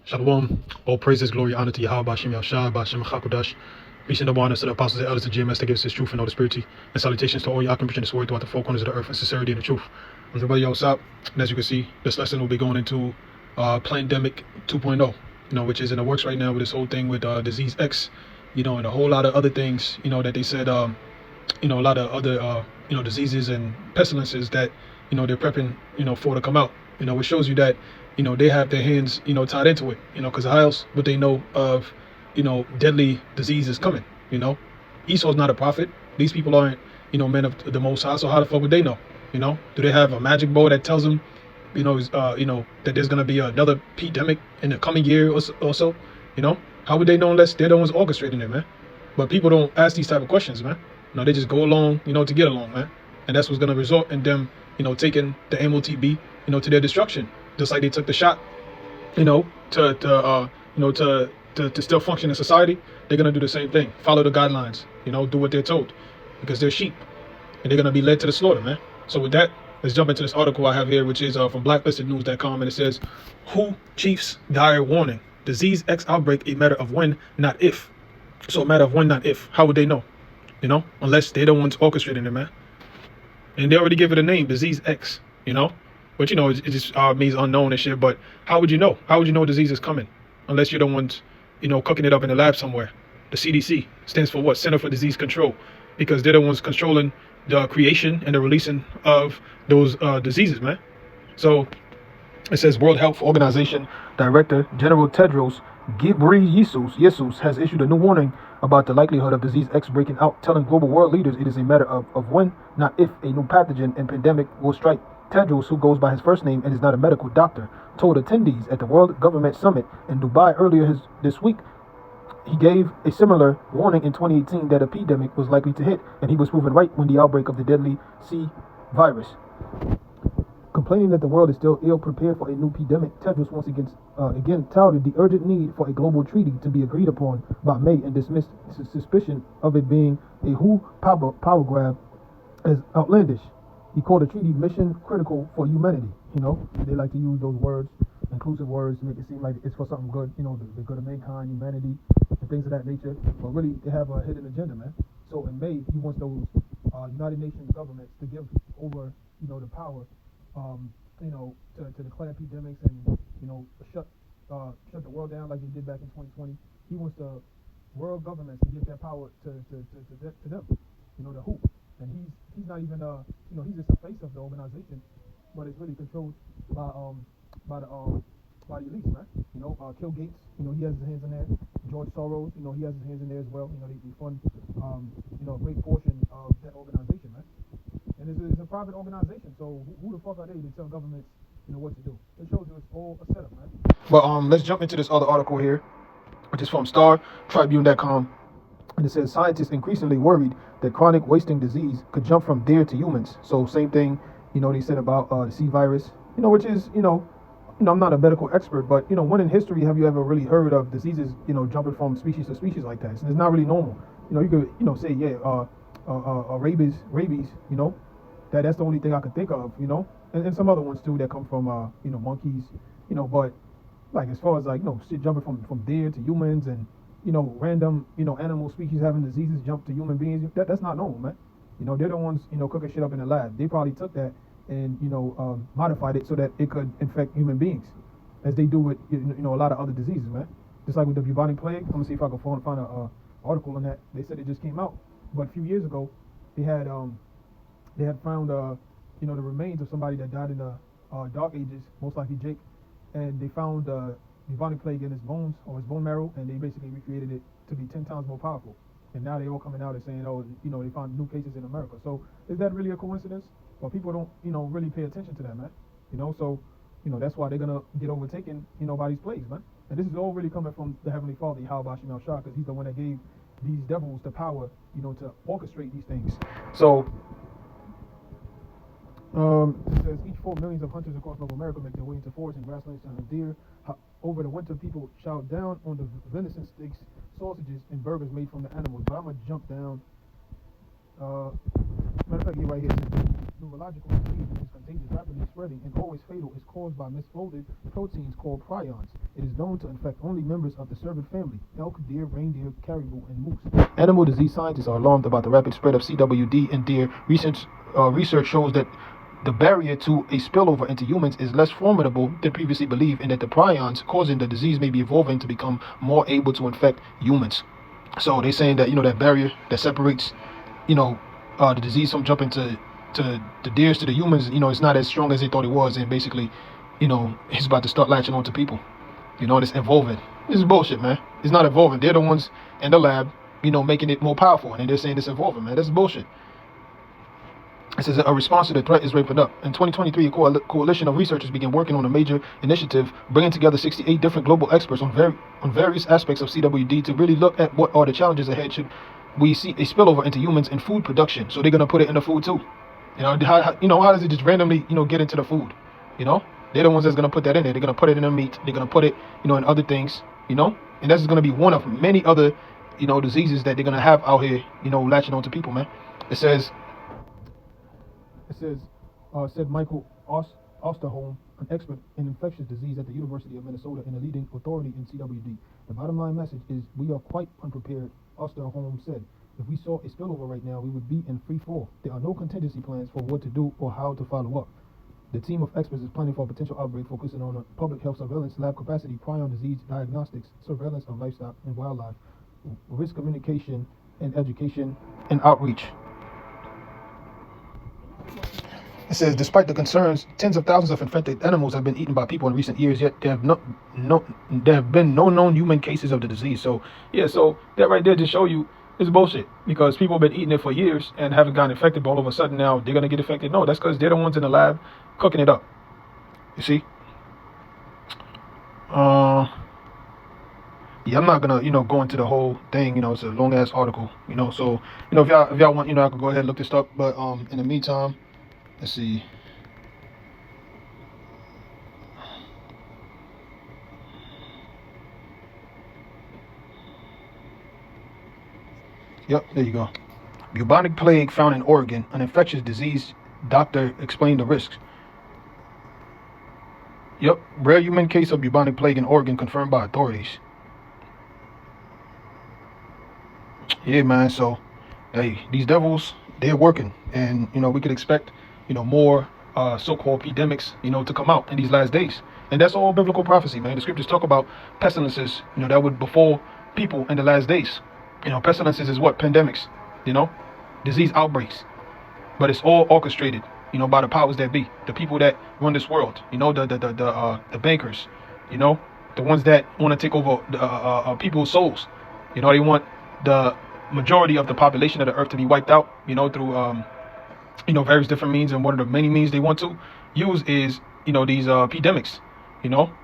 Shalom. All praises, glory, honor to Yahweh, Bashem Yahshua, Bashem Chakodash. Peace and honor to the apostles and elders of GMS that gives his truth and all the spirituality. And salutations to all y'all can preach this word throughout the four corners of the earth in sincerity and the truth. Everybody else up. And as you can see, this lesson will be going into Pandemic 2.0, which is in the works right now with this whole thing with Disease X, and a whole lot of other things, that they said, a lot of other, diseases and pestilences that, they're prepping, for to come out. Which shows you that, they have their hands, tied into it, because how else would they know of, deadly disease is coming, Esau's not a prophet. These people aren't, men of the Most High. So how the fuck would they know? Do they have a magic ball that tells them, that there's gonna be another pandemic in the coming year or so? How would they know unless they're the ones orchestrating it, man? But people don't ask these type of questions, man. They just go along, to get along, man. And that's what's gonna result in them, taking the MOTB, to their destruction. Just like they took the shot, to still function in society. They're gonna do the same thing. Follow the guidelines, do what they're told, because they're sheep, and they're gonna be led to the slaughter, man. So with that, let's jump into this article I have here, which is from blacklistednews.com, and it says, "WHO chiefs dire warning: Disease X outbreak a matter of when, not if." So a matter of when, not if. How would they know? Unless they're the ones orchestrating it, man. And they already give it a name, Disease X, But it just means unknown and shit. But how would you know? How would you know disease is coming? Unless you're the ones, cooking it up in the lab somewhere. The CDC stands for what? Center for Disease Control. Because they're the ones controlling the creation and the releasing of those diseases, man. So it says World Health Organization Director General Tedros Ghebreyesus has issued a new warning about the likelihood of disease X breaking out, telling global world leaders it is a matter of when, not if, a new pathogen and pandemic will strike. Tedros, who goes by his first name and is not a medical doctor, told attendees at the World Government Summit in Dubai earlier this week. He gave a similar warning in 2018 that a pandemic was likely to hit, and he was proven right when the outbreak of the deadly C virus. Complaining that the world is still ill-prepared for a new pandemic, Tedros once again touted the urgent need for a global treaty to be agreed upon by May and dismissed suspicion of it being a WHO power grab as outlandish. He called the treaty mission critical for humanity. They like to use those words, inclusive words, to make it seem like it's for something good, the good of mankind, humanity, and things of that nature. But really, they have a hidden agenda, man. So in May, he wants those United Nations governments to give over, the power, to declare epidemics and, shut the world down like they did back in 2020. He wants the world governments to give that power to them, the WHO. And he's not even he's just the face of the organization, but it's really controlled by the elites, man. Bill Gates, he has his hands in there. George Soros, he has his hands in there as well. They fund a great portion of that organization, man. And it's a private organization, so who the fuck are they to tell governments what to do? It shows you it's all a setup, man. But let's jump into this other article here, which is from StarTribune.com. And it says scientists increasingly worried that chronic wasting disease could jump from deer to humans. So same thing, they said about the C virus, which is, I'm not a medical expert, but, when in history have you ever really heard of diseases, jumping from species to species like that? So it's not really normal. You could, say, yeah, rabies, that's the only thing I could think of, and some other ones too that come from, monkeys, but like as far as like, shit jumping from deer to humans and, random, animal species having diseases jump to human beings. That's not normal, man. They're the ones, cooking shit up in the lab. They probably took that and, modified it so that it could infect human beings, as they do with, a lot of other diseases, man. Just like with the bubonic plague. I'm gonna see if I can find an article on that. They said it just came out, but a few years ago, they had found, the remains of somebody that died in the Dark Ages, most likely Jake, and they found bubonic plague in his bones or his bone marrow, and they basically recreated it to be 10 times more powerful. And now they all coming out and saying, oh, they found new cases in America. So is that really a coincidence? Well, people don't, really pay attention to that, man. So, that's why they're gonna get overtaken, by these plagues, man. And this is all really coming from the Heavenly Father, Yahweh Bashem Yahshua, because he's the one that gave these devils the power, to orchestrate these things. So it says each fall millions of hunters across North America make their way into forests and grasslands to hunt deer. Over the winter, people chow down on the venison steaks, sausages, and burgers made from the animals. But I'm gonna jump down. Matter of fact, right here, it says neurological disease, which is contagious, rapidly spreading, and always fatal, is caused by misfolded proteins called prions. It is known to infect only members of the cervid family: elk, deer, reindeer, caribou, and moose. Animal disease scientists are alarmed about the rapid spread of CWD in deer. Research shows that the barrier to a spillover into humans is less formidable than previously believed, and that the prions causing the disease may be evolving to become more able to infect humans. So they're saying that, that barrier that separates, the disease from jumping to the deers to the humans, it's not as strong as they thought it was, and basically, it's about to start latching on to people. It's evolving. This is bullshit, man. It's not evolving. They're the ones in the lab, making it more powerful, and they're saying it's evolving, man. That's bullshit. It says a response to the threat is ramping up. In 2023, a coalition of researchers began working on a major initiative, bringing together 68 different global experts on various aspects of CWD to really look at what are the challenges ahead should we see a spillover into humans and food production. So they're gonna put it in the food too. How does it just randomly, get into the food? They're the ones that's gonna put that in there. They're gonna put it in the meat. They're gonna put it, in other things, and that's gonna be one of many other, diseases that they're gonna have out here, latching on to people, man. Said Michael Osterholm, an expert in infectious disease at the University of Minnesota and a leading authority in CWD. The bottom line message is we are quite unprepared, Osterholm said. If we saw a spillover right now, we would be in free fall. There are no contingency plans for what to do or how to follow up. The team of experts is planning for a potential outbreak, focusing on public health surveillance, lab capacity, prion disease diagnostics, surveillance of livestock and wildlife, risk communication and education and outreach. It says, despite the concerns, tens of thousands of infected animals have been eaten by people in recent years, yet there have been no known human cases of the disease. So, so that right there just show you it's bullshit, because people have been eating it for years and haven't gotten infected, but all of a sudden now they're going to get infected. No, that's because they're the ones in the lab cooking it up. You see? I'm not going to, go into the whole thing, it's a long ass article, so, if y'all want, I can go ahead and look this up, but in the meantime, let's see. Yep, there you go. Bubonic plague found in Oregon, an infectious disease. Doctor explained the risks. Yep, rare human case of bubonic plague in Oregon confirmed by authorities. Yeah, man. So, hey, these devils, they're working, and we could expect, more so-called epidemics, to come out in these last days, and that's all biblical prophecy, man. The scriptures talk about pestilences, that would befall people in the last days. Pestilences is what? Pandemics, disease outbreaks, but it's all orchestrated, by the powers that be, the people that run this world, the bankers, the ones that want to take over the people's souls. They want the majority of the population of the earth to be wiped out, through various different means, and one of the many means they want to use is, these epidemics,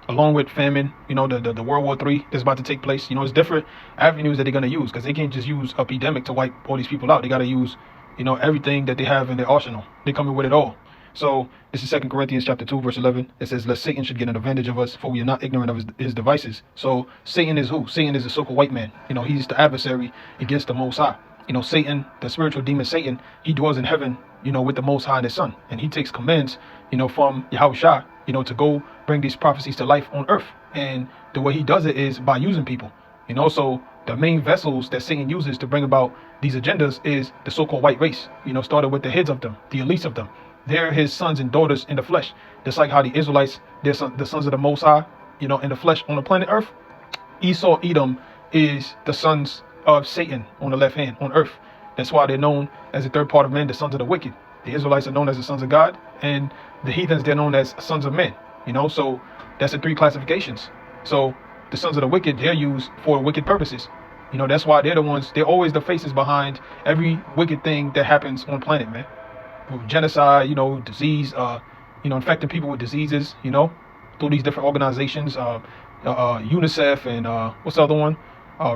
along with famine, the World War III that's about to take place. It's different avenues that they're going to use, because they can't just use epidemic to wipe all these people out. They got to use, everything that they have in their arsenal. They're coming with it all. So this is 2 Corinthians chapter 2, verse 11. It says, lest Satan should get an advantage of us, for we are not ignorant of his devices. So Satan is who? Satan is the so-called white man. He's the adversary against the Most High. Satan, the spiritual demon Satan, he dwells in heaven, with the Most High and the Son. And he takes commands, from Yahushua, to go bring these prophecies to life on earth. And the way he does it is by using people. So the main vessels that Satan uses to bring about these agendas is the so-called white race, started with the heads of them, the elites of them. They're his sons and daughters in the flesh. Just like how the Israelites, they're the sons of the Most High, in the flesh on the planet Earth. Esau, Edom is the sons of Satan on the left hand on earth. That's why they're known as the third part of men, the sons of the wicked. The Israelites are known as the sons of God, and the heathens, they're known as sons of men. So that's the three classifications. So the sons of the wicked, they're used for wicked purposes. That's why they're the ones, they're always the faces behind every wicked thing that happens on planet, man. Genocide, disease, infecting people with diseases, through these different organizations, UNICEF and what's the other one?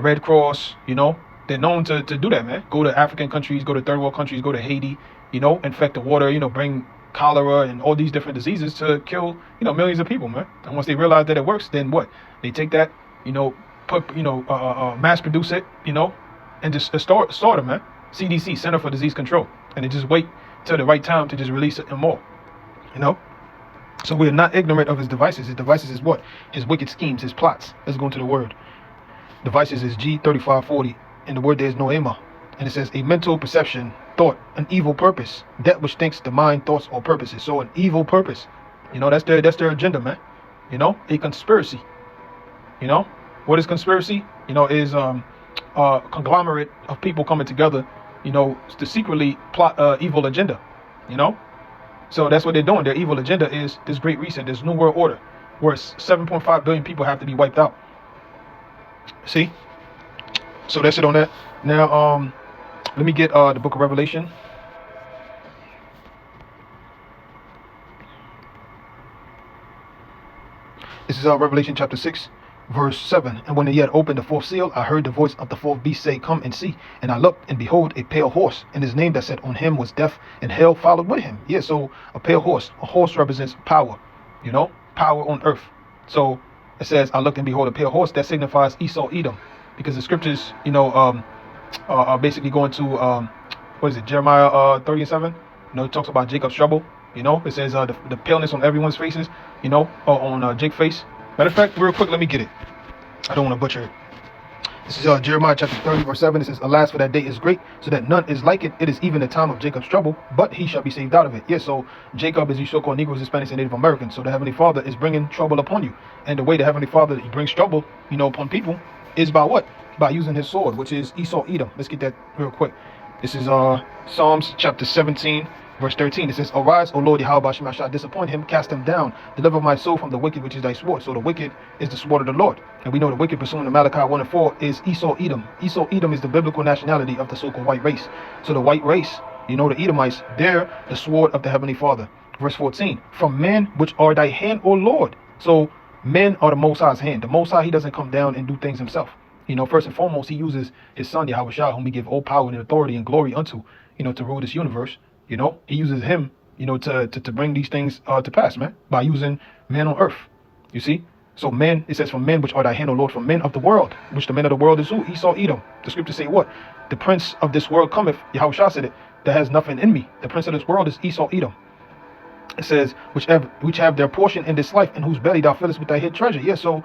Red Cross, they're known to do that, man. Go to African countries, go to third world countries, go to Haiti, infect the water, bring cholera and all these different diseases to kill, millions of people, man. And once they realize that it works, then what? They take that, put, mass produce it, and just start them, man. CDC, Center for Disease Control, and they just wait till the right time to just release it and more, So we're not ignorant of his devices. His devices is what? His wicked schemes, his plots. Let's go into the word. Devices is G3540. And the word there is noema. And it says a mental perception, thought, an evil purpose. That which thinks the mind, thoughts, or purposes. So an evil purpose. That's their agenda, man. A conspiracy. What is conspiracy? Is a conglomerate of people coming together, to secretly plot evil agenda. So that's what they're doing. Their evil agenda is this great reset, this new world order, where 7.5 billion people have to be wiped out. See? So that's it on that. Now, let me get the book of Revelation. This is Revelation chapter 6, verse 7. And when he had opened the fourth seal, I heard the voice of the fourth beast say, come and see. And I looked, and behold, a pale horse, and his name that sat on him was Death, and hell followed with him. Yeah, so a pale horse. A horse represents power, power on earth. So it says, I looked, and behold, a pale horse. That signifies Esau, Edom, because the scriptures, are basically going to, what is it, Jeremiah 37? It talks about Jacob's trouble. It says the paleness on everyone's faces, on Jake's face. Matter of fact, real quick, let me get it. I don't want to butcher it. This is Jeremiah chapter 30, verse 7. It says, alas, for that day is great, so that none is like it. It is even the time of Jacob's trouble, but he shall be saved out of it. Yes, so Jacob is you so-called Negroes, Hispanics, and Native Americans. So the Heavenly Father is bringing trouble upon you. And the way the Heavenly Father he brings trouble, upon people is by what? By using his sword, which is Esau, Edom. Let's get that real quick. This is Psalms chapter 17. Verse 13, it says, arise, O Lord Yahweh Shem Shah, disappoint him, cast him down, deliver my soul from the wicked, which is thy sword. So the wicked is the sword of the Lord. And we know the wicked, pursuing the Malachi 1 and 4, is Esau, Edom. Esau, Edom is the biblical nationality of the so-called white race. So the white race, the Edomites, they're the sword of the Heavenly Father. Verse 14, from men which are thy hand, O Lord. So men are the Most High's hand. The Most High, he doesn't come down and do things himself. First and foremost, he uses his son, Yahweh Shah, whom he give all power and authority and glory unto, to rule this universe. He uses him, to bring these things to pass, man, by using men on earth. You see? So men, it says, from men which are thy hand, O Lord, from men of the world, which the men of the world is who? Esau, Edom. The scriptures say what? The prince of this world cometh, Yahweh Shah said it, that has nothing in me. The prince of this world is Esau, Edom. It says, which have their portion in this life, and whose belly thou fillest with thy hid treasure. Yeah, so,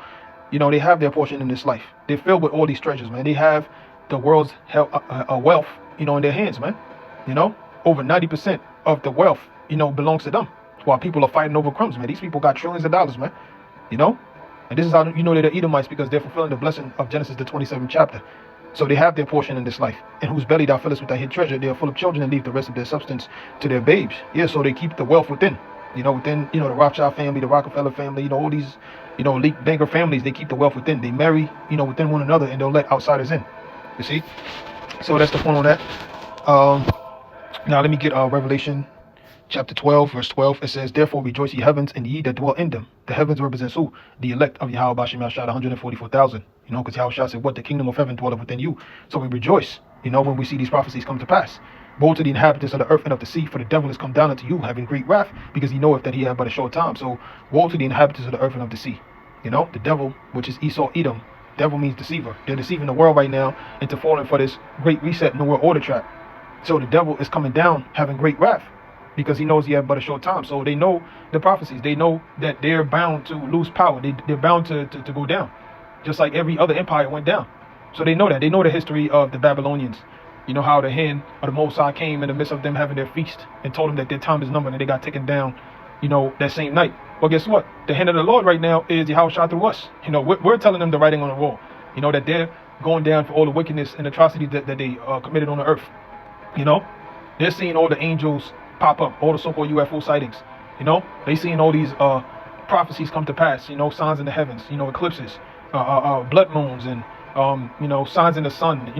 they have their portion in this life. They're filled with all these treasures, man. They have the world's wealth, in their hands, man. Over 90% of the wealth, belongs to them. While people are fighting over crumbs, man. These people got trillions of dollars, man. And this is how they're the Edomites, because they're fulfilling the blessing of Genesis, the 27th chapter. So they have their portion in this life. And whose belly thou fillest with thy hid treasure. They are full of children and leave the rest of their substance to their babes. Yeah, so they keep the wealth within. Within, the Rothschild family, the Rockefeller family, all these, elite banker families, they keep the wealth within. They marry, within one another, and they'll let outsiders in. You see? So that's the point on that. Now let me get Revelation chapter 12, verse 12. It says, therefore rejoice ye heavens, and ye that dwell in them. The heavens represents who? The elect of Yahweh Shem Shah, 144,000. Because Yahweh Shah said, what? The kingdom of heaven dwelleth within you. So we rejoice, when we see these prophecies come to pass. Woe to the inhabitants of the earth and of the sea, for the devil is come down unto you, having great wrath, because he knoweth that he hath but a short time. So woe to the inhabitants of the earth and of the sea. The devil, which is Esau, Edom. Devil means deceiver. They're deceiving the world right now into falling for this great reset, new world order trap. So the devil is coming down, having great wrath, because he knows he has but a short time. So they know the prophecies. They know that they're bound to lose power. They're bound to go down, just like every other empire went down. So they know that. They know the history of the Babylonians. How the hand of the Most High came in the midst of them having their feast and told them that their time is numbered, and they got taken down, that same night. Well, guess what? The hand of the Lord right now is Yahweh Shah through us. We're telling them the writing on the wall. That they're going down for all the wickedness and atrocities that they committed on the earth. They're seeing all the angels pop up, all the so-called UFO sightings. They seeing all these prophecies come to pass. Signs in the heavens. Eclipses, blood moons, and signs in the sun.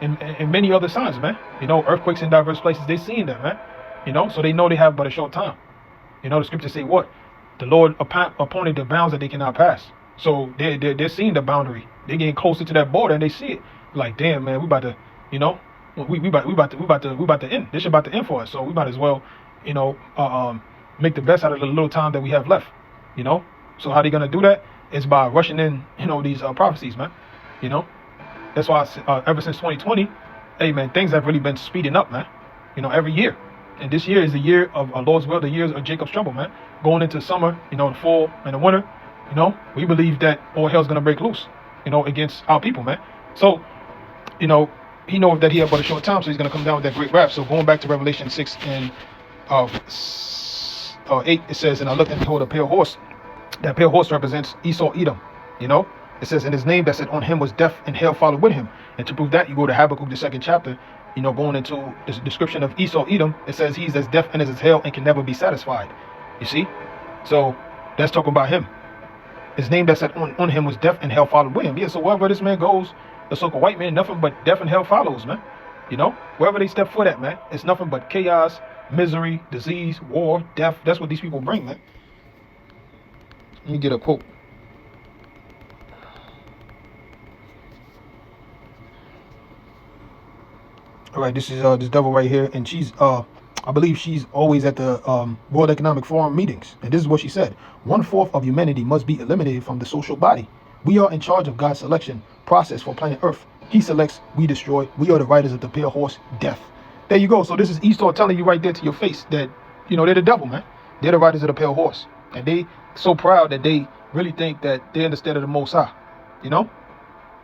And many other signs, man. Earthquakes in diverse places. They seeing them, man. So they know they have but a short time. The scriptures say what? The Lord appointed the bounds that they cannot pass. So they're seeing the boundary. They're getting closer to that border, and they see it. Like, damn, man, we about to, we about to end. This is about to end for us. So we might as well, make the best out of the little time that we have left. So how they gonna do that is by rushing in, these prophecies, man. That's why ever since 2020, hey man, things have really been speeding up, man. Every year. And this year is the year of our Lord's will, the years of Jacob's trouble, man. Going into summer, the fall and the winter, we believe that all hell's gonna break loose, against our people, man. So, he knows that he had but a short time, so he's gonna come down with that great wrath. So going back to Revelation 6 and 8, it says, and I looked and behold a pale horse. That pale horse represents Esau Edom, It says, in his name that said on him was death, and hell followed with him. And to prove that, you go to Habakkuk, the 2nd chapter, going into the description of Esau Edom, it says he's as deaf and as hell and can never be satisfied. You see? So that's talking about him. His name that said on him was death, and hell followed with him. Yeah, so wherever this man goes, the so-called white man, nothing but death and hell follows, man. Wherever they step foot at, man, it's nothing but chaos, misery, disease, war, death. That's what these people bring, man. Let me get a quote. All right, this is this devil right here, and she's I believe she's always at the World Economic Forum meetings, and this is what she said: 1/4 of humanity must be eliminated from the social body. We are in charge of God's selection process for planet Earth. He selects, we destroy. We are the riders of the pale horse, death. There you go. So this is Esau telling you right there to your face that they're the devil, man. They're the riders of the pale horse, and they so proud that they really think that they're in the stead of the Most High.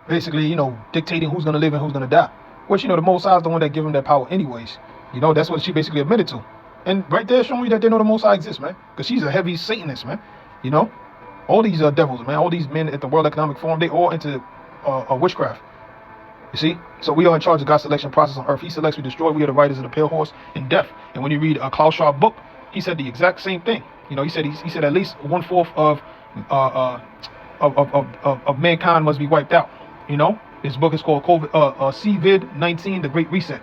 Basically, dictating who's gonna live and who's gonna die. Which, the Most High is the one that give them that power anyways. That's what she basically admitted to. And right there showing you that they know the Most High exists, man. Because she's a heavy Satanist, man. All these devils, man. All these men at the World Economic Forum, they all into witchcraft. You see? So we are in charge of God's selection process on earth. He selects, we destroy. We are the riders of the pale horse in death. And when you read Klaus Schwab's book, he said the exact same thing. He said at least 1/4 of mankind must be wiped out. His book is called COVID-19, The Great Reset.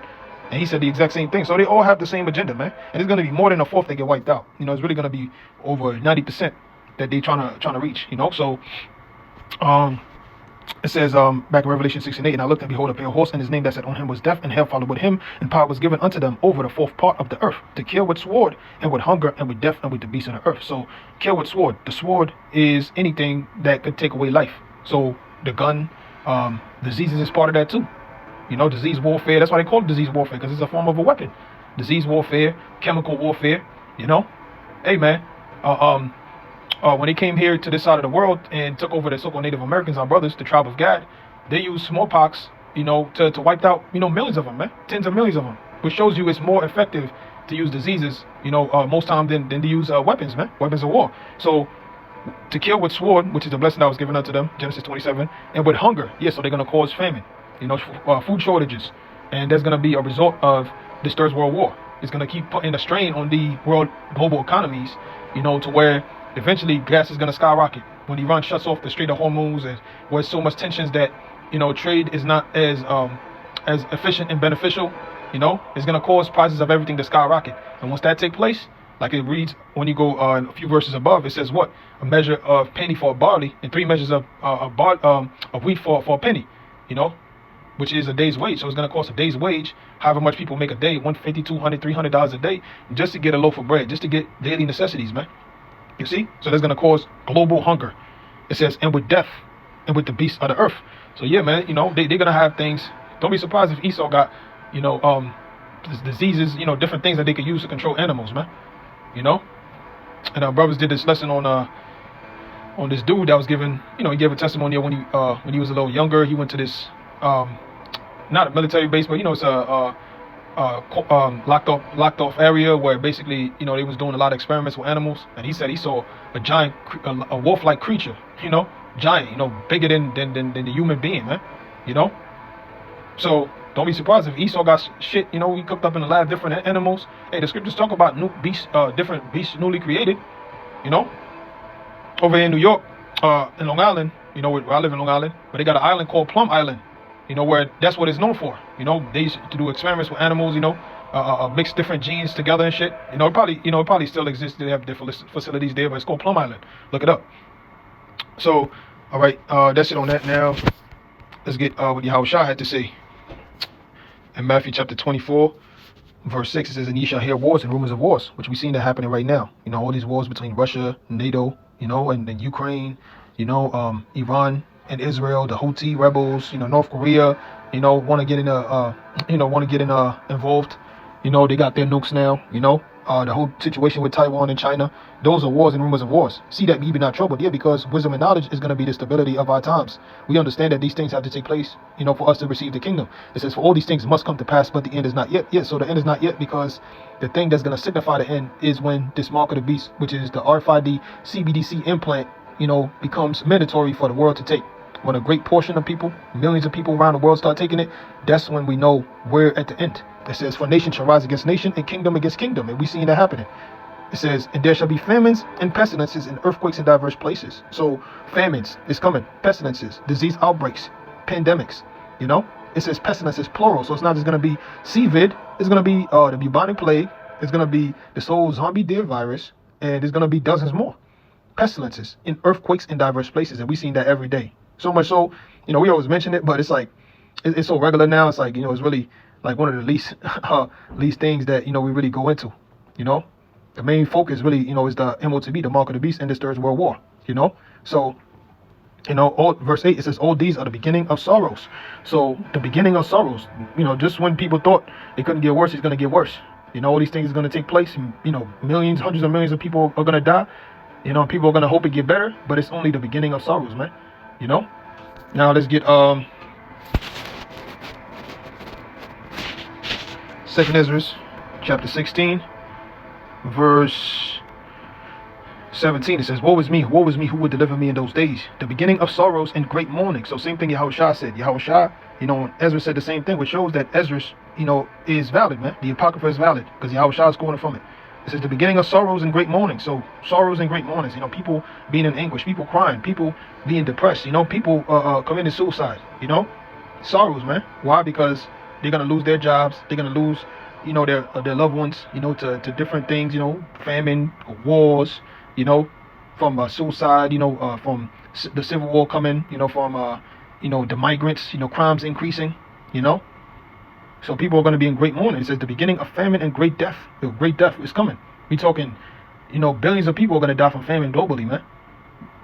And he said the exact same thing. So they all have the same agenda, man. And it's going to be more than 1/4 that get wiped out. It's really going to be over 90% that they trying to reach, So it says back in Revelation 6 and 8, and I looked and behold a pale horse, and his name that said on him was death, and hell followed with him, and power was given unto them over the 4th part of the earth, to kill with sword, and with hunger, and with death, and with the beasts of the earth. So kill with sword. The sword is anything that could take away life. So the gun, diseases is part of that too. Disease warfare. That's why they call it disease warfare, because it's a form of a weapon. Disease warfare, chemical warfare. Hey man, when they came here to this side of the world and took over the so-called Native Americans, our brothers, the tribe of Gad, they used smallpox, to wipe out, millions of them, man, tens of millions of them, which shows you it's more effective to use diseases, most time than to use weapons, man, weapons of war. So to kill with sword, which is the blessing that was given unto them, Genesis 27, and with hunger, so they're going to cause famine, food shortages, and there's going to be a result of this Third World War. It's going to keep putting a strain on the world global economies, to where eventually gas is going to skyrocket when Iran shuts off the Strait of Hormuz, and where so much tensions that trade is not as efficient and beneficial. It's going to cause prices of everything to skyrocket, and once that takes place, like it reads when you go a few verses above, it says what? A measure of penny for a barley, and 3 measures of wheat for a penny, which is a day's wage. So it's going to cost a day's wage, however much people make a day, $150, $200, $300 a day, just to get a loaf of bread, just to get daily necessities, man. You see? So that's going to cause global hunger. It says, and with death, and with the beasts of the earth. So yeah, man, they're going to have things. Don't be surprised if Esau got, diseases, different things that they could use to control animals, man. And our brothers did this lesson on this dude that was given, he gave a testimony when he was a little younger. He went to this, not a military base, but it's a locked off area where basically they was doing a lot of experiments with animals, and he said he saw a giant, a wolf-like creature, giant, bigger than the human being, man. So don't be surprised if Esau got shit, he cooked up in the lab, different animals. Hey, the scriptures talk about new beasts, different beasts newly created, over here in New York, in Long Island, where I live in Long Island, but they got an island called Plum Island, where that's what it's known for. They used to do experiments with animals, mix different genes together and shit. It probably still exists. They have different facilities there, but it's called Plum Island. Look it up. So, all right, that's it on that. Now, let's get what Yahushua had to say. In Matthew chapter 24, verse 6, it says, and ye shall hear wars and rumors of wars, which we seen that happening right now. All these wars between Russia, NATO, and then Ukraine, Iran and Israel, the Houthi rebels, North Korea, want to get in involved, You know, they got their nukes now, you know. The whole situation with Taiwan and China, those are wars and rumors of wars. See that we be not troubled here because wisdom and knowledge is going to be the stability of our times. We understand that these things have to take place, you know, for us to receive the kingdom. It says, for all these things must come to pass, but the end is not yet. Yes, so the end is not yet because the thing that's going to signify the end is when this mark of the beast, which is the RFID CBDC implant, you know, becomes mandatory for the world to take. When a great portion of people, millions of people around the world start taking it, that's when we know we're at the end. It says, for nation shall rise against nation and kingdom against kingdom. And we seeing that happening. It says, and there shall be famines and pestilences and earthquakes in diverse places. So famines is coming, pestilences, disease outbreaks, pandemics, you know. It says pestilences plural. So it's not just going to be COVID. It's going to be the bubonic plague. It's going to be this whole zombie deer virus. And there's going to be dozens more. Pestilences in earthquakes in diverse places. And we seen that every day. So much so, you know, we always mention it, but it's like, it's so regular now. It's like, you know, it's really like one of the least things that, you know, we really go into, you know. The main focus really, you know, is the MOTB, the mark of the beast, and this Third World War, you know. So, you know, verse 8, it says, all these are the beginning of sorrows. So the beginning of sorrows, you know, just when people thought it couldn't get worse, it's going to get worse. You know, all these things are going to take place, and, you know, millions, hundreds of millions of people are going to die. You know, people are going to hope it get better, but it's only the beginning of sorrows, man. You know. Now let's get Second Ezra, chapter 16, verse 17. It says, woe is me, who would deliver me in those days? The beginning of sorrows and great mourning. So same thing Yahushua said. Yahushua, you know, Ezra said the same thing, which shows that Ezra, you know, is valid, man. The Apocrypha is valid because Yahushua is quoting from it. It says the beginning of sorrows and great mourning. So sorrows and great mournings, you know, people being in anguish, people crying, people being depressed, you know, people committing suicide, you know, sorrows, man. Why? Because they're going to lose their jobs. They're going to lose, you know, their loved ones, you know, to different things, you know, famine, wars, you know, from suicide, you know, from the Civil War coming, you know, from, you know, the migrants, you know, crimes increasing, you know. So people are going to be in great mourning. It says the beginning of famine and great death. The great death is coming. We talking, you know, billions of people are going to die from famine globally, man.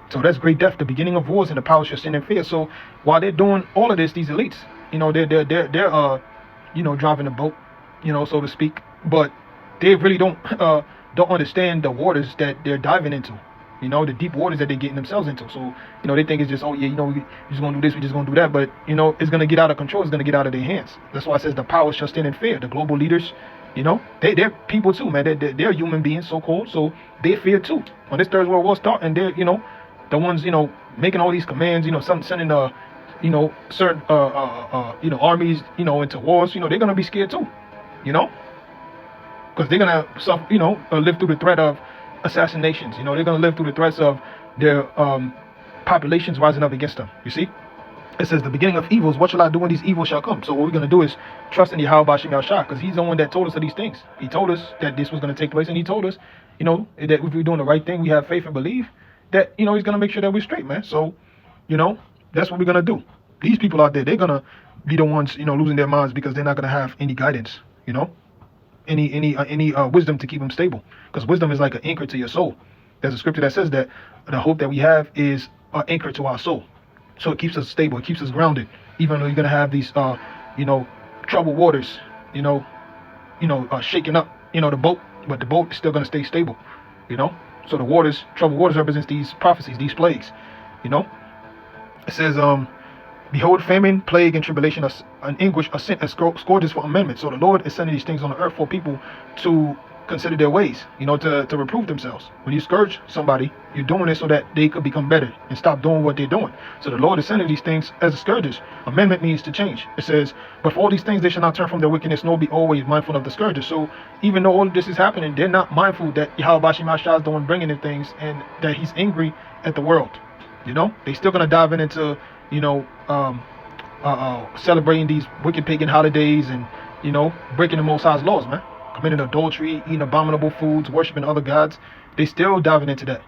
So that's great death, the beginning of wars, and the power shall stand in fear. So while they're doing all of this, these elites, you know, they're you know, driving the boat, you know, so to speak. But they really don't understand the waters that they're diving into. You know, the deep waters that they're getting themselves into. So, you know, they think it's just, oh yeah, you know, we're just gonna do this, we're just gonna do that. But, you know, it's gonna get out of control. It's gonna get out of their hands. That's why it says the power shall stand in fear. The global leaders, you know, they're people too, man. They're human beings, so-called. So they fear too. When this Third World War starts, and they're, you know, the ones, you know, making all these commands, you know, sending you know, certain you know, armies, you know, into wars, you know, they're gonna be scared too, you know, because they're gonna suffer, you know, live through the threat of assassinations. You know, they're going to live through the threats of their populations rising up against them. You see, it says the beginning of evils. What shall I do when these evils shall come? So what we're going to do is trust in Yahweh Shem Yahshua, because he's the one that told us of these things. He told us that this was going to take place, and he told us, you know, that if we're doing the right thing, we have faith and believe that, you know, he's going to make sure that we're straight, man. So, you know, that's what we're going to do. These people out there, they're going to be the ones, you know, losing their minds because they're not going to have any guidance, you know, any wisdom to keep them stable, because wisdom is like an anchor to your soul. There's a scripture that says that the hope that we have is an anchor to our soul, so it keeps us stable, it keeps us grounded, even though you're gonna have these you know, troubled waters, you know, shaking up, you know, the boat, but the boat is still gonna stay stable, you know. So the waters, troubled waters, represents these prophecies, these plagues, you know. It says behold, famine, plague, and tribulation, and anguish are sent as scourges for amendment. So the Lord is sending these things on the earth for people to consider their ways, you know, to reprove themselves. When you scourge somebody, you're doing it so that they could become better and stop doing what they're doing. So the Lord is sending these things as scourges. Amendment means to change. It says, but for all these things, they shall not turn from their wickedness, nor be always mindful of the scourges. So even though all of this is happening, they're not mindful that Yahweh Shem Yahshua is the one bringing in things, and that he's angry at the world. You know, they still going to dive into, you know, celebrating these wicked pagan holidays, and, you know, breaking the Most High's laws, man. Committing adultery, eating abominable foods, worshiping other gods. They still diving into that.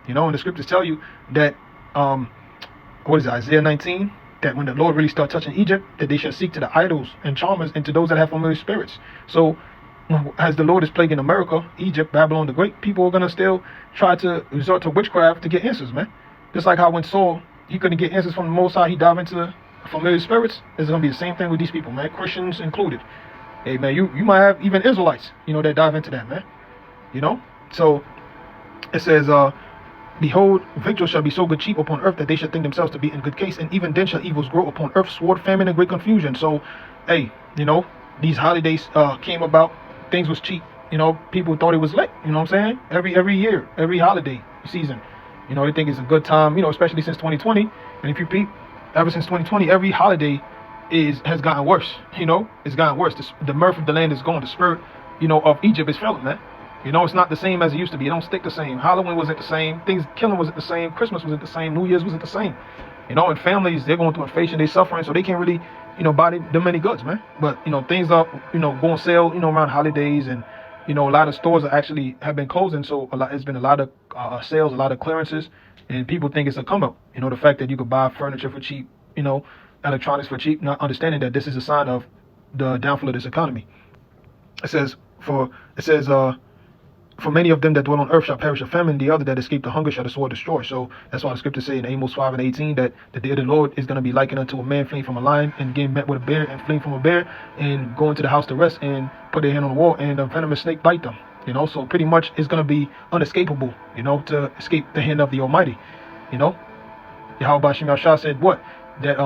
You know, and the scriptures tell you that, what is it, Isaiah 19? That when the Lord really start touching Egypt, that they shall seek to the idols and charmers and to those that have familiar spirits. So, as the Lord is plaguing America, Egypt, Babylon the Great, people are going to still try to resort to witchcraft to get answers, man. Just like how when Saul, he couldn't get answers from the Most High, he dived into familiar spirits. It's going to be the same thing with these people, man, Christians included. Hey man, you might have even Israelites, that dive into that, man. So it says, behold, victuals shall be so good cheap upon earth that they shall think themselves to be in good case, and even then shall evils grow upon earth, sword, famine, and great confusion. So, hey, these holidays came about, things was cheap. People thought it was lit. You know what I'm saying? Every year, every holiday season, they think it's a good time. Especially since 2020. And if you peep, ever since 2020, every holiday has gotten worse. It's gotten worse. The mirth of the land is gone. The spirit, of Egypt is failing, man. It's not the same as it used to be. It don't stick the same. Halloween wasn't the same. Thanksgiving wasn't the same. Christmas wasn't the same. New Year's wasn't the same. And families, they're going through inflation. They're suffering, so they can't really, buy them many goods, man. But, things are, go on sale, around holidays. And, a lot of stores have been closing. So it's been a lot of sales, a lot of clearances. And people think it's a come up. The fact that you could buy furniture for cheap, electronics for cheap, not understanding that this is a sign of the downfall of this economy. It says, for many of them that dwell on earth shall perish of famine, the other that escape the hunger shall the sword destroy. So that's why the scriptures say in Amos 5:18 that the day of the Lord is going to be likened unto a man fleeing from a lion and getting met with a bear and fleeing from a bear and going to the house to rest and put their hand on the wall and a venomous snake bite them. So pretty much it's going to be unescapable, to escape the hand of the Almighty. Yahweh Bashim Yahshua said what? That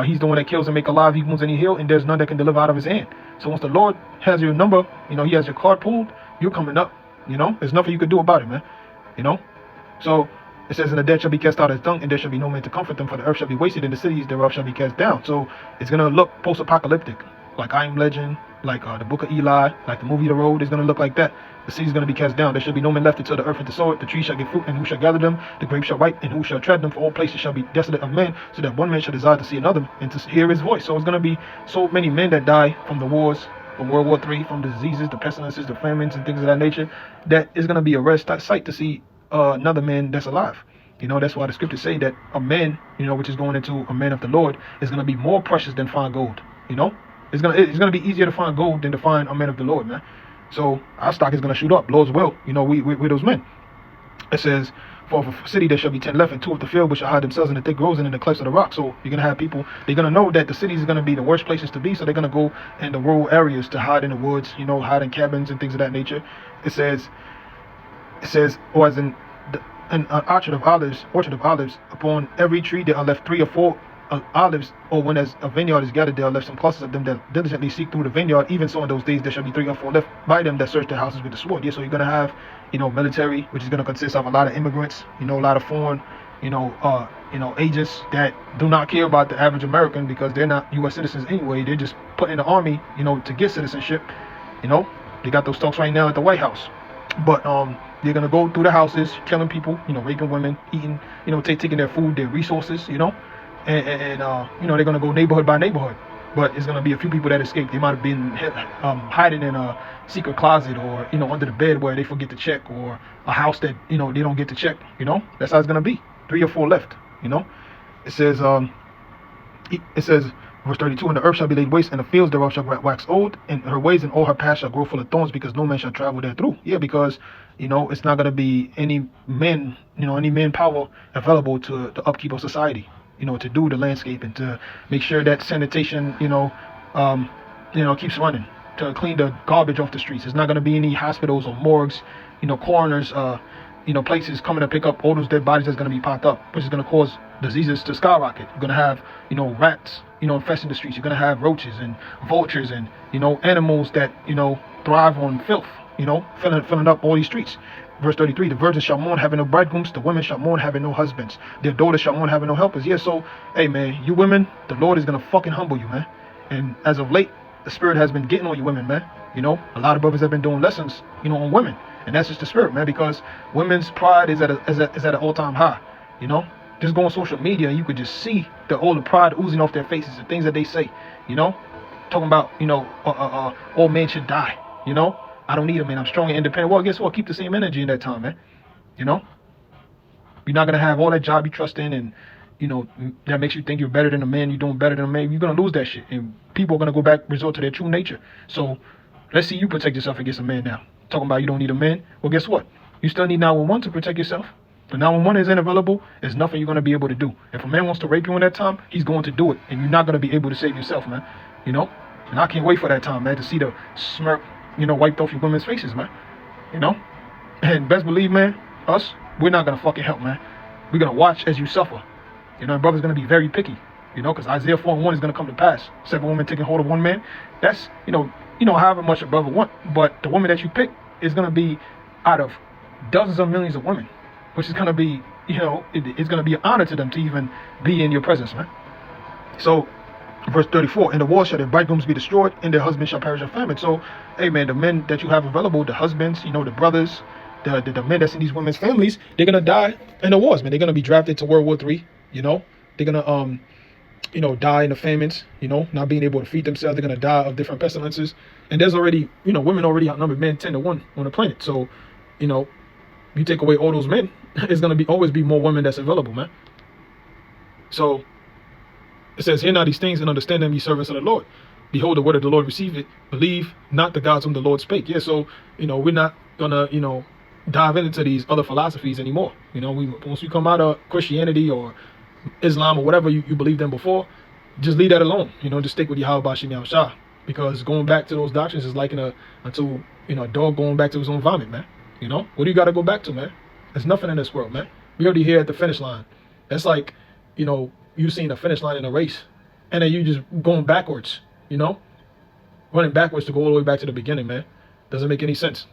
he's the one that kills and make alive, he wounds and he heals, and there's none that can deliver out of his hand. So once the Lord has your number, he has your card pulled, you're coming up. There's nothing you can do about it, man. So it says, and the dead shall be cast out of his tongue, and there shall be no man to comfort them, for the earth shall be wasted, and the cities thereof shall be cast down. So it's gonna look post-apocalyptic, like I Am Legend, like the Book of Eli, like the movie The Road is gonna look like that. The city's gonna be cast down. There shall be no man left until the earth and the soil. The trees shall give fruit, and who shall gather them? The grapes shall ripe, and who shall tread them? For all places shall be desolate of men, so that one man shall desire to see another and to hear his voice. So it's gonna be so many men that die from the wars, from World War III, from diseases, the pestilences, the famines, and things of that nature, that is going to be a rare sight to see another man that's alive. That's why the scriptures say that a man, which is going into a man of the Lord, is going to be more precious than fine gold. It's gonna be easier to find gold than to find a man of the Lord, man. So our stock is going to shoot up. Lord's will, we're those men. It says, for a city there shall be 10 left, and 2 of the field which shall hide themselves in the thick groves and in the clefts of the rock. So you're going to have people, they're going to know that the cities are going to be the worst places to be, so they're going to go in the rural areas to hide in the woods, hide in cabins and things of that nature. It says, or as in an orchard of olives, upon every tree there are left 3 or 4 olives, or when as a vineyard is gathered, there are left some clusters of them that diligently seek through the vineyard. Even so in those days there shall be 3 or 4 left by them that search their houses with the sword. Yeah, so you're going to have, military, which is going to consist of a lot of immigrants, a lot of foreign, agents that do not care about the average American because they're not U.S. citizens anyway. They're just put in the army, to get citizenship. They got those talks right now at the White House. But they're going to go through the houses, killing people, raping women, eating, taking their food, their resources, and they're going to go neighborhood by neighborhood. But it's going to be a few people that escape. They might have been hiding in a secret closet or, under the bed where they forget to check, or a house that, they don't get to check. That's how it's going to be. 3 or 4 left, It says, verse 32, and the earth shall be laid waste, and the fields thereof shall wax old, and her ways and all her paths shall grow full of thorns, because no man shall travel there through. Yeah, because, it's not going to be any men, any manpower available to the upkeep of society. To do the landscape and to make sure that sanitation, keeps running, to clean the garbage off the streets. There's not going to be any hospitals or morgues, coroners, places coming to pick up all those dead bodies that's going to be popped up, which is going to cause diseases to skyrocket. You're going to have, rats, infesting the streets. You're going to have roaches and vultures and, animals that, thrive on filth, filling up all these streets. Verse 33, the virgins shall mourn having no bridegrooms, the women shall mourn having no husbands, their daughters shall mourn having no helpers. Yeah, so, hey man, you women, the Lord is going to fucking humble you, man. And as of late, the spirit has been getting on you women, man. A lot of brothers have been doing lessons, on women. And that's just the spirit, man, because women's pride is at an all-time high, Just go on social media and you could just see all the pride oozing off their faces, the things that they say, Talking about, all men should die, I don't need a man. I'm strong and independent. Well, guess what? Keep the same energy in that time, man. You're not going to have all that job you trust in and, that makes you think you're better than a man. You're doing better than a man. You're going to lose that shit. And people are going to go back, resort to their true nature. So let's see you protect yourself against a man now. Talking about you don't need a man. Well, guess what? You still need 911 to protect yourself. If 911 isn't available, there's nothing you're going to be able to do. If a man wants to rape you in that time, he's going to do it. And you're not going to be able to save yourself, man. And I can't wait for that time, man, to see the smirk, wiped off your women's faces, man. You know? And best believe, man, we're not going to fucking help, man. We're going to watch as you suffer. And brother's going to be very picky, because Isaiah 4:1 is going to come to pass. 7 women taking hold of one man. That's, however much a brother want. But the woman that you pick is going to be out of dozens of millions of women, which is going to be, it's going to be an honor to them to even be in your presence, man. So, verse 34, in the war shall their bridegrooms be destroyed, and their husbands shall perish of famine. So, hey, man, the men that you have available, the husbands, the brothers, the men that's in these women's families, they're going to die in the wars, man. They're going to be drafted to World War III, They're going to, die in the famines, not being able to feed themselves. They're going to die of different pestilences. And there's already, women already outnumber men 10-1 on the planet. So, you take away all those men, it's going to always be more women that's available, man. So, it says, hear now these things and understand them, ye servants of the Lord. Behold, the word of the Lord, receive it. Believe not the gods whom the Lord spake. Yeah, so, we're not going to, dive into these other philosophies anymore. Once we come out of Christianity or Islam or whatever you believed in before, just leave that alone. Just stick with Yahweh Bashim Yahushua. Because going back to those doctrines is like a dog going back to his own vomit, man. What do you got to go back to, man? There's nothing in this world, man. We already here at the finish line. That's like, you seeing the finish line in a race, and then you just going backwards, running backwards to go all the way back to the beginning, man. Doesn't make any sense,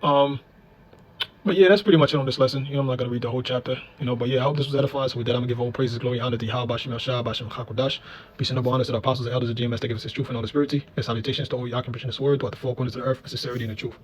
But yeah, that's pretty much it on this lesson. I'm not going to read the whole chapter, but yeah, I hope this was edifying. So with that, I'm going to give all praises, glory, honor to Yahweh Bashim Yahushua, Bashim Chakodash. Peace and noble honors to the apostles and elders of GMS that give us his truth and all the spirituality. And salutations to all Yah can preach in this word throughout the four corners of the earth, in sincerity and the truth.